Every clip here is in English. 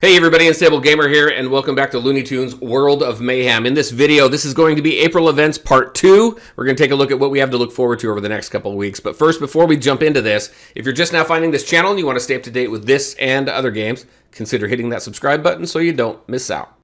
Hey everybody, Unstable Gamer here, and welcome back to Looney Tunes World of Mayhem. In this video, this is going to be April Events Part 2. We're going to take a look at what we have to look forward to over the next couple of weeks. But first, before we jump into this, if you're just now finding this channel and you want to stay up to date with this and other games, consider hitting that subscribe button so you don't miss out.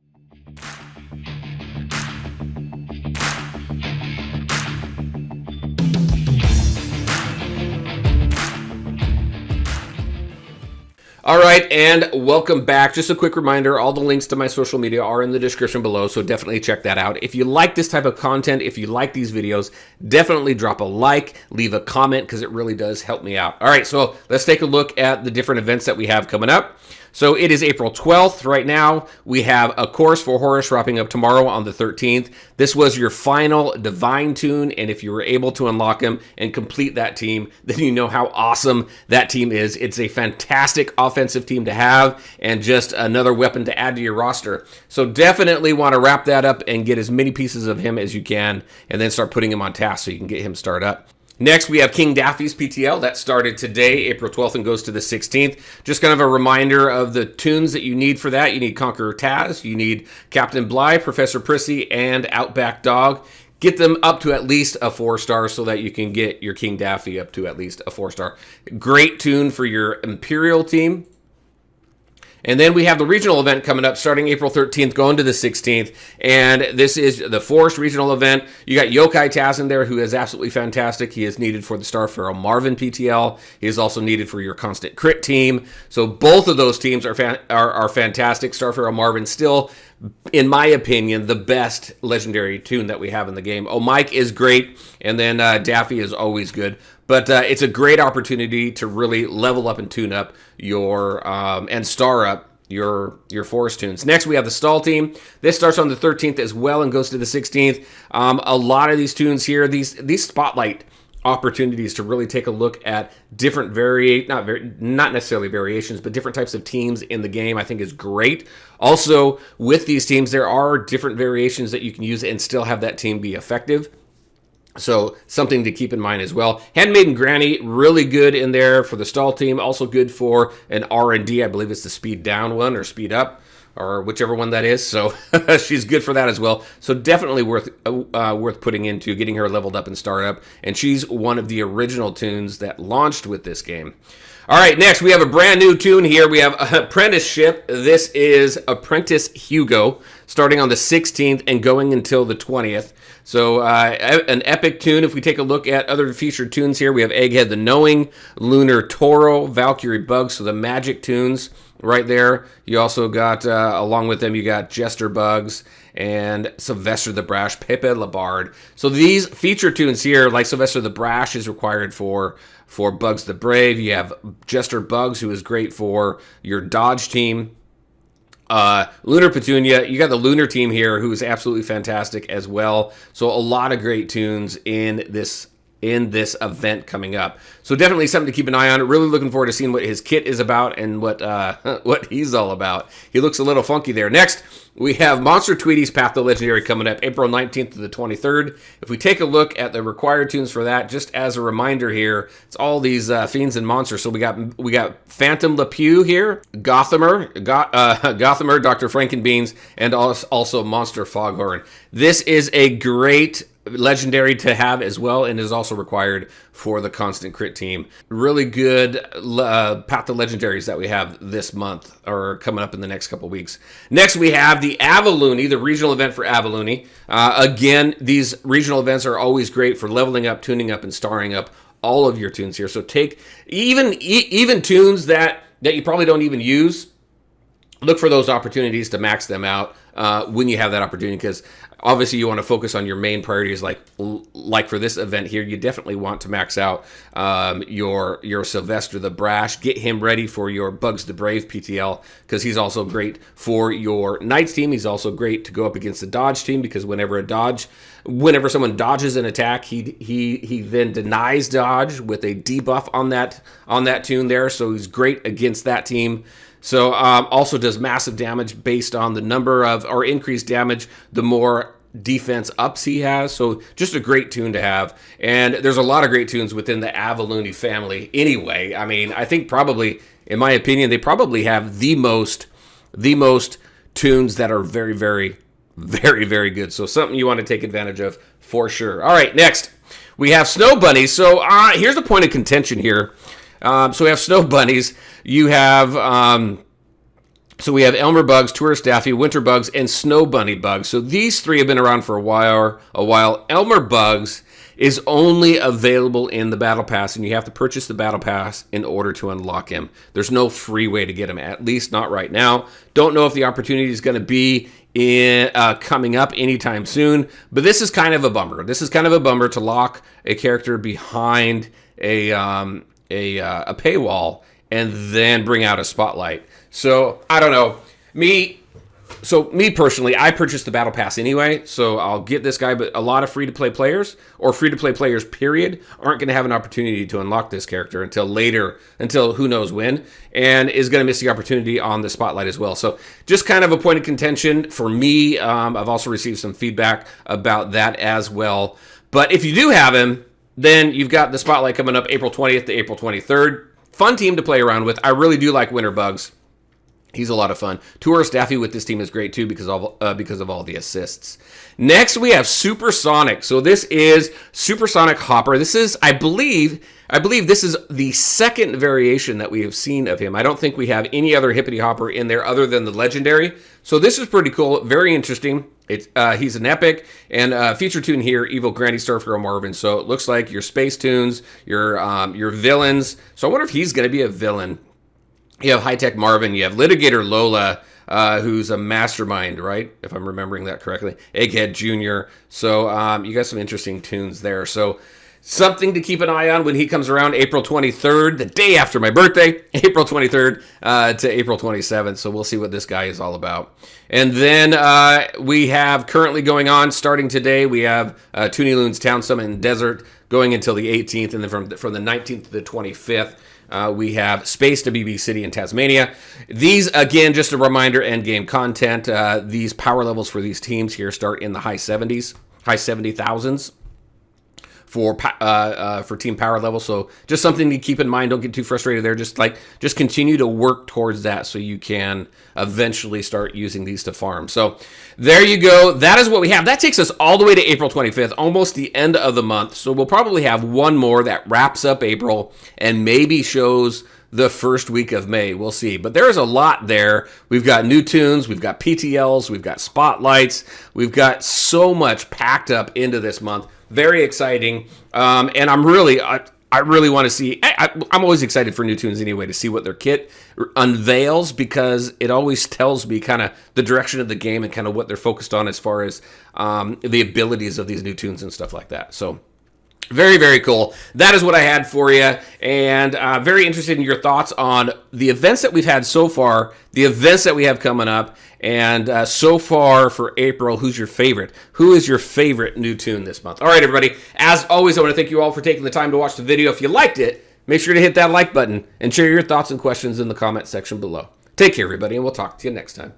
All right, and welcome back. Just a quick reminder, all the links to my social media are in the description below, so definitely check that out. If you like this type of content, if you like these videos, definitely drop a like, leave a comment, because it really does help me out. All right, so let's take a look at the different events that we have coming up. So it is April 12th right now. We have a course for Horus wrapping up tomorrow on the 13th. This was your final Divine Toon, and if you were able to unlock him and complete that team, then you know how awesome that team is. It's a fantastic offensive team to have, and just another weapon to add to your roster. So definitely want to wrap that up and get as many pieces of him as you can, and then start putting him on task so you can get him started up. Next, we have King Daffy's PTL. That started today, April 12th, and goes to the 16th. Just kind of a reminder of the tunes that you need for that. You need Conqueror Taz, you need Captain Bligh, Professor Prissy, and Outback Dog. Get them up to at least a 4-star so that you can get your King Daffy up to at least a 4-star. Great tune for your Imperial team. And then we have the regional event coming up starting April 13th, going to the 16th. And this is the Forest regional event. You got Yokai Taz in there, who is absolutely fantastic. He is needed for the Starpharaoh Marvin PTL. He is also needed for your constant crit team. So both of those teams are fantastic. Starpharaoh Marvin still, in my opinion, the best legendary tune that we have in the game. Oh, Mike is great. And then Daffy is always good. But it's a great opportunity to really level up and tune up your and star up your Forest tunes. Next, we have the Stall team. This starts on the 13th as well and goes to the 16th. A lot of these tunes here, these spotlight opportunities to really take a look at different not necessarily variations, but different types of teams in the game, I think is great. Also, with these teams, there are different variations that you can use and still have that team be effective. So something to keep in mind as well. Handmaiden Granny, really good in there for the Stall team. Also good for an R&D. I believe it's the speed down one or speed up, or whichever one that is. So she's good for that as well. So definitely worth putting into getting her leveled up and startup. And she's one of the original tunes that launched with this game. All right, next we have a brand new tune here. We have Apprenticeship. This is Apprentice Hugo, starting on the 16th and going until the 20th. So an epic tune. If we take a look at other featured tunes here, we have Egghead the Knowing, Lunar Toro, Valkyrie Bug, so the magic tunes right there. You also got, along with them, you got Jester Bugs and Sylvester the Brash, Pepe Labard. So these feature tunes here, like Sylvester the Brash, is required for Bugs the Brave. You have Jester Bugs, who is great for your Dodge team. Lunar Petunia, you got the Lunar team here, who is absolutely fantastic as well. So a lot of great tunes in this event coming up. So definitely something to keep an eye on. Really looking forward to seeing what his kit is about and what he's all about. He looks a little funky there. Next, we have Monster Tweety's Path to Legendary coming up April 19th to the 23rd. If we take a look at the required tunes for that, just as a reminder here, it's all these fiends and monsters. So we got Phantom LePew here, Gothamer, Dr. Frankenbeans, and also Monster Foghorn. This is a great legendary to have as well, and is also required for the constant crit team. Really good path to legendaries that we have this month, or coming up in the next couple weeks. Next, we have the Avalooney, the regional event for Avalooney. Again, these regional events are always great for leveling up, tuning up, and starring up all of your tunes here. So take even tunes that you probably don't even use. Look for those opportunities to max them out when you have that opportunity, because obviously you want to focus on your main priorities. Like for this event here, you definitely want to max out your Sylvester the Brash. Get him ready for your Bugs the Brave PTL, because he's also great for your Knights team. He's also great to go up against the Dodge team, because whenever someone dodges an attack, he then denies dodge with a debuff on that tune there. So he's great against that team. So also does massive damage based on the number of, or increased damage, the more defense ups he has. So just a great tune to have. And there's a lot of great tunes within the Avalooney family anyway. I mean, I think probably, in my opinion, they probably have the most the most Toons that are very, very, very, very good. So something you want to take advantage of for sure. All right, next we have Snow Bunnies. So here's the point of contention here. So we have Snow Bunnies. You have so we have Elmer Bugs, Tourist Daffy, Winter Bugs, and Snow Bunny Bugs. So these three have been around for a while. Elmer Bugs is only available in the Battle Pass, and you have to purchase the Battle Pass in order to unlock him. There's no free way to get him, at least not right now. Don't know if the opportunity is going to be coming up anytime soon, but this is kind of a bummer. This is kind of a bummer to lock a character behind a paywall and then bring out a spotlight. So I don't know. Me personally, I purchased the Battle Pass anyway, so I'll get this guy, but a lot of free-to-play players, or free-to-play players, period, aren't going to have an opportunity to unlock this character until later, until who knows when, and is going to miss the opportunity on the spotlight as well. So just kind of a point of contention for me. I've also received some feedback about that as well. But if you do have him, then you've got the spotlight coming up April 20th to April 23rd. Fun team to play around with. I really do like Winter Bugs. He's a lot of fun. Tourist Daffy with this team is great too because of all the assists. Next, we have Supersonic. So this is Supersonic Hopper. This is, I believe this is the second variation that we have seen of him. I don't think we have any other Hippity Hopper in there other than the Legendary. So this is pretty cool, very interesting. He's an epic, and feature toon here, Evil Granny Starfhero Marvin. So it looks like your Space Toons, your villains. So I wonder if he's going to be a villain. You have High Tech Marvin, you have Litigator Lola, who's a mastermind, right? If I'm remembering that correctly. Egghead Jr. So you got some interesting tunes there. So something to keep an eye on when he comes around April 23rd, the day after my birthday, April 23rd to April 27th. So we'll see what this guy is all about. And then we have currently going on, starting today, we have Toonie Loon's Town Summit and Desert going until the 18th. And then from the 19th to the 25th, we have Space to BB City in Tasmania. These, again, just a reminder, endgame content. These power levels for these teams here start in the high 70,000s for team power level. So just something to keep in mind. Don't get too frustrated there. Just continue to work towards that so you can eventually start using these to farm. So there you go. That is what we have. That takes us all the way to April 25th, almost the end of the month. So we'll probably have one more that wraps up April and maybe shows the first week of May. We'll see. But there's a lot there. We've got new tunes. We've got PTLs. We've got spotlights. We've got so much packed up into this month. Very exciting. And I really want to see. I'm always excited for new tunes anyway to see what their kit unveils, because it always tells me kind of the direction of the game and kind of what they're focused on as far as the abilities of these new tunes and stuff like that. So very, very cool. That is what I had for you, and very interested in your thoughts on the events that we've had so far, the events that we have coming up, and so far for April, who's your favorite? Who is your favorite new tune this month? All right, everybody. As always, I want to thank you all for taking the time to watch the video. If you liked it, make sure to hit that like button and share your thoughts and questions in the comment section below. Take care, everybody, and we'll talk to you next time.